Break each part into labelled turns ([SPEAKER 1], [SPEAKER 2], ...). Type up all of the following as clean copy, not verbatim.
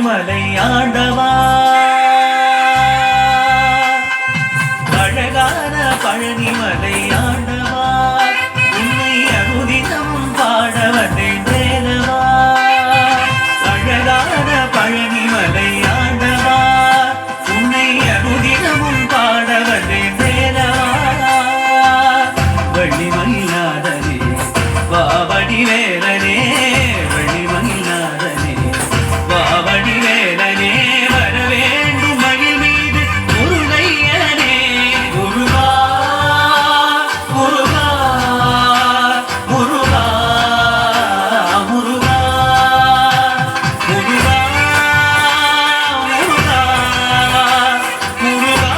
[SPEAKER 1] பழனிமலை ஆண்டவா, அழகான பழனிமலை ஆண்டவா, உன்னை அனுதினமும் பாட வந்தேன் வேலவா. அழகான பழனிமலை ஆண்டவா, உன்னை அனுதினமும் பாட வந்தேன் வேலவா. வள்ளிமயிலாதனே வாவடி வேலனே, வள்ளிமயிலாதனே வாவடி வேலனே, வர வேண்டும் மயில் மீது முருகையனே. முருகா முருகா முருகா முருகா முருகா முருகா முருகா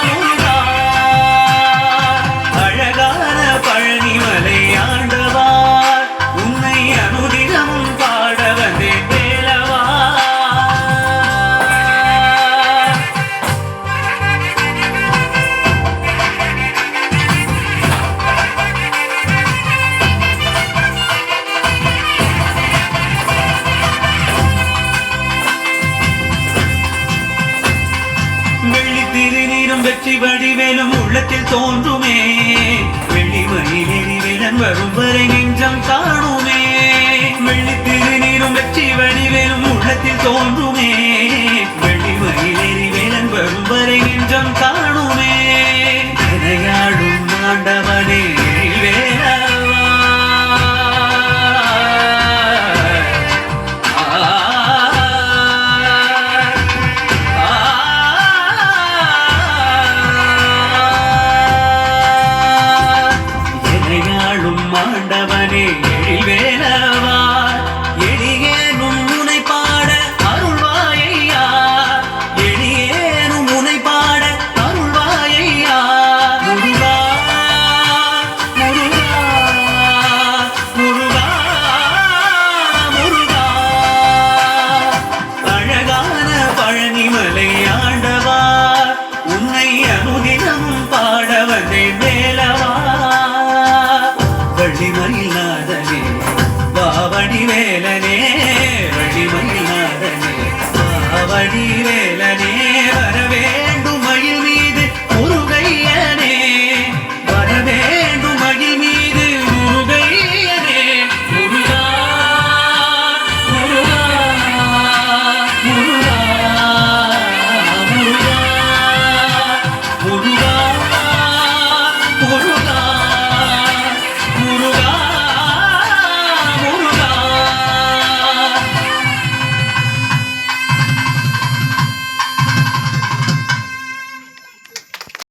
[SPEAKER 1] முருகா. அழகான பழனிமலை ஆண்டவா, உன்னை அனுதினமும் பாட வந்தேன் வேலவா. வெள்ளி திருநீரும் வெற்றி வடிவேலும் உள்ளத்தில் தோன்றுமே, வெள்ளி மயிலேறி வேலன் வரும் வரை நெஞ்சம் காணுமே. வெள்ளி திருநீரும் வெற்றி வடிவேலும் உள்ளத்தில் தோன்றுமே, வெள்ளி மயிலேறி வேலன் வரும் வரை நெஞ்சம் காணுமே. விளையாடும் ஆண்டவனே வேலவா, ஆண்டவனே எழில்வேலவா, எளியேனும் உனை பாட அருள்வாயையா, எளியேனும் உனை பாட அருள்வாயையா. முருகா முருகா முருகா முருகா. அழகான பழனிமலை ஆண்டவா, உன்னை அனுதினமும் பாட வந்தேன் வேலவா. வள்ளிமயிலாதனே வாவடி வேலனே, வள்ளிமயிலாதனே வாவடி வேலனே.